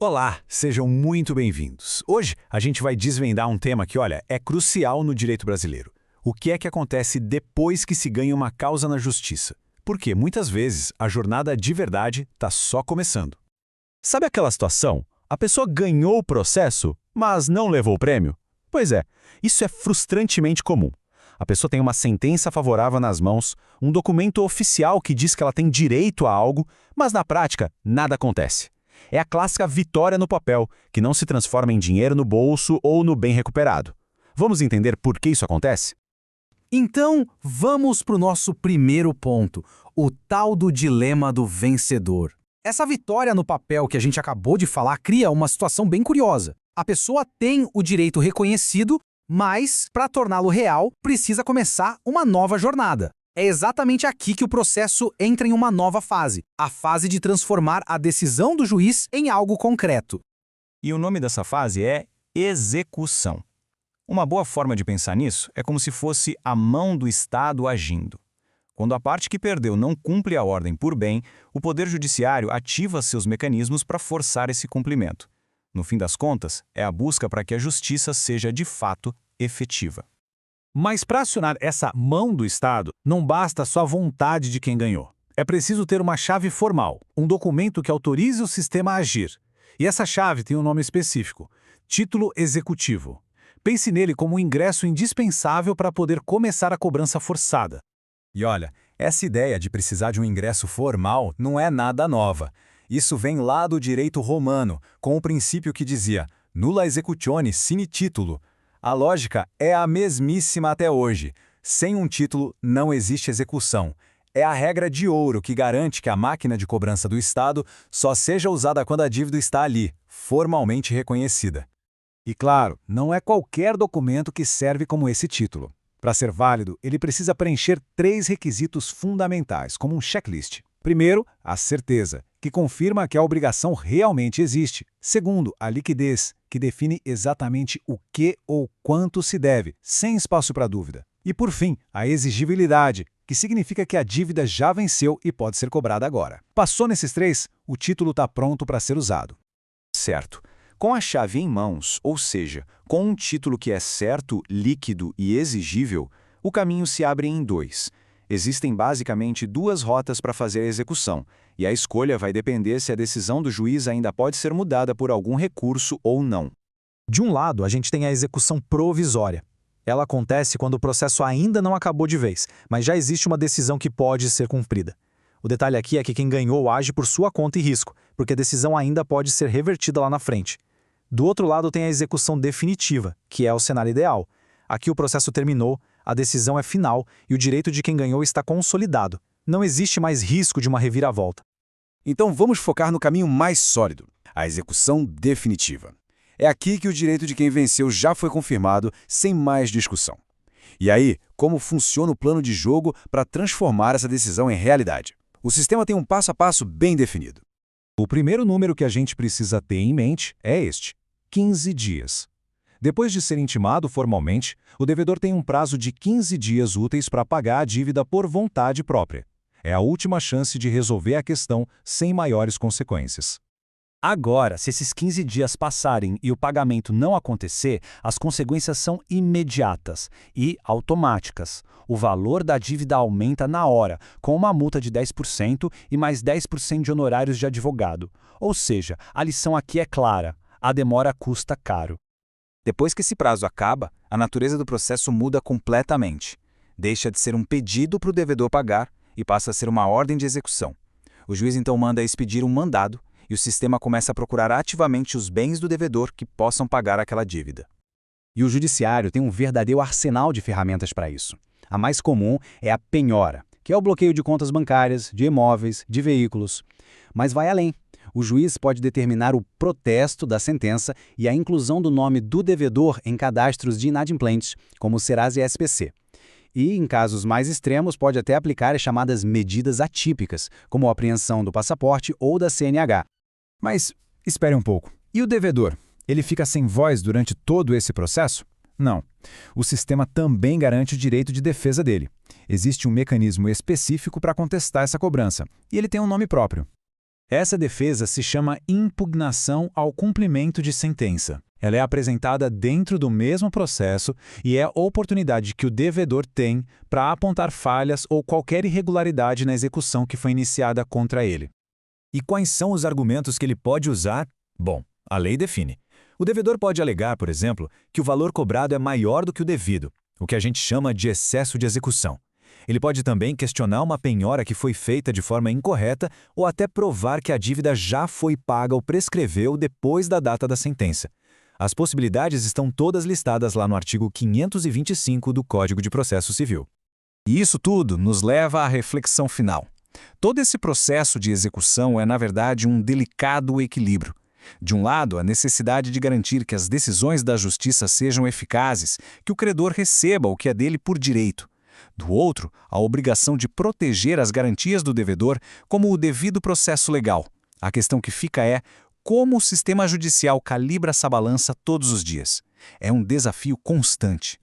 Olá, sejam muito bem-vindos. Hoje a gente vai desvendar um tema que, olha, é crucial no direito brasileiro. O que é que acontece depois que se ganha uma causa na justiça? Porque muitas vezes a jornada de verdade está só começando. Sabe aquela situação? A pessoa ganhou o processo, mas não levou o prêmio? Pois é, isso é frustrantemente comum. A pessoa tem uma sentença favorável nas mãos, um documento oficial que diz que ela tem direito a algo, mas na prática nada acontece. É a clássica vitória no papel, que não se transforma em dinheiro no bolso ou no bem recuperado. Vamos entender por que isso acontece? Então, vamos para o nosso primeiro ponto, o tal do dilema do vencedor. Essa vitória no papel que a gente acabou de falar cria uma situação bem curiosa. A pessoa tem o direito reconhecido, mas, para torná-lo real, precisa começar uma nova jornada. É exatamente aqui que o processo entra em uma nova fase, a fase de transformar a decisão do juiz em algo concreto. E o nome dessa fase é execução. Uma boa forma de pensar nisso é como se fosse a mão do Estado agindo. Quando a parte que perdeu não cumpre a ordem por bem, o Poder Judiciário ativa seus mecanismos para forçar esse cumprimento. No fim das contas, é a busca para que a justiça seja de fato efetiva. Mas para acionar essa mão do Estado, não basta só a vontade de quem ganhou. É preciso ter uma chave formal, um documento que autorize o sistema a agir. E essa chave tem um nome específico: título executivo. Pense nele como um ingresso indispensável para poder começar a cobrança forçada. E olha, essa ideia de precisar de um ingresso formal não é nada nova. Isso vem lá do direito romano, com o princípio que dizia nulla executione sine titulo. A lógica é a mesmíssima até hoje. Sem um título, não existe execução. É a regra de ouro que garante que a máquina de cobrança do Estado só seja usada quando a dívida está ali, formalmente reconhecida. E claro, não é qualquer documento que serve como esse título. Para ser válido, ele precisa preencher 3 requisitos fundamentais, como um checklist. Primeiro, a certeza, que confirma que a obrigação realmente existe. Segundo, a liquidez, que define exatamente o que ou quanto se deve, sem espaço para dúvida. E por fim, a exigibilidade, que significa que a dívida já venceu e pode ser cobrada agora. Passou nesses 3, o título está pronto para ser usado. Certo. Com a chave em mãos, ou seja, com um título que é certo, líquido e exigível, o caminho se abre em 2. Existem basicamente 2 rotas para fazer a execução, e a escolha vai depender se a decisão do juiz ainda pode ser mudada por algum recurso ou não. De um lado, a gente tem a execução provisória. Ela acontece quando o processo ainda não acabou de vez, mas já existe uma decisão que pode ser cumprida. O detalhe aqui é que quem ganhou age por sua conta e risco, porque a decisão ainda pode ser revertida lá na frente. Do outro lado tem a execução definitiva, que é o cenário ideal. Aqui o processo terminou, a decisão é final e o direito de quem ganhou está consolidado. Não existe mais risco de uma reviravolta. Então vamos focar no caminho mais sólido, a execução definitiva. É aqui que o direito de quem venceu já foi confirmado, sem mais discussão. E aí, como funciona o plano de jogo para transformar essa decisão em realidade? O sistema tem um passo a passo bem definido. O primeiro número que a gente precisa ter em mente é este: 15 dias. Depois de ser intimado formalmente, o devedor tem um prazo de 15 dias úteis para pagar a dívida por vontade própria. É a última chance de resolver a questão sem maiores consequências. Agora, se esses 15 dias passarem e o pagamento não acontecer, as consequências são imediatas e automáticas. O valor da dívida aumenta na hora, com uma multa de 10% e mais 10% de honorários de advogado. Ou seja, a lição aqui é clara: a demora custa caro. Depois que esse prazo acaba, a natureza do processo muda completamente. Deixa de ser um pedido para o devedor pagar e passa a ser uma ordem de execução. O juiz então manda expedir um mandado e o sistema começa a procurar ativamente os bens do devedor que possam pagar aquela dívida. E o judiciário tem um verdadeiro arsenal de ferramentas para isso. A mais comum é a penhora, que é o bloqueio de contas bancárias, de imóveis, de veículos. Mas vai além. O juiz pode determinar o protesto da sentença e a inclusão do nome do devedor em cadastros de inadimplentes, como o Serasa e SPC. E, em casos mais extremos, pode até aplicar as chamadas medidas atípicas, como a apreensão do passaporte ou da CNH. Mas, espere um pouco. E o devedor? Ele fica sem voz durante todo esse processo? Não. O sistema também garante o direito de defesa dele. Existe um mecanismo específico para contestar essa cobrança, e ele tem um nome próprio. Essa defesa se chama impugnação ao cumprimento de sentença. Ela é apresentada dentro do mesmo processo e é a oportunidade que o devedor tem para apontar falhas ou qualquer irregularidade na execução que foi iniciada contra ele. E quais são os argumentos que ele pode usar? Bom, a lei define. O devedor pode alegar, por exemplo, que o valor cobrado é maior do que o devido, o que a gente chama de excesso de execução. Ele pode também questionar uma penhora que foi feita de forma incorreta ou até provar que a dívida já foi paga ou prescreveu depois da data da sentença. As possibilidades estão todas listadas lá no artigo 525 do Código de Processo Civil. E isso tudo nos leva à reflexão final. Todo esse processo de execução é, na verdade, um delicado equilíbrio. De um lado, a necessidade de garantir que as decisões da justiça sejam eficazes, que o credor receba o que é dele por direito. Do outro, a obrigação de proteger as garantias do devedor como o devido processo legal. A questão que fica é como o sistema judicial calibra essa balança todos os dias. É um desafio constante.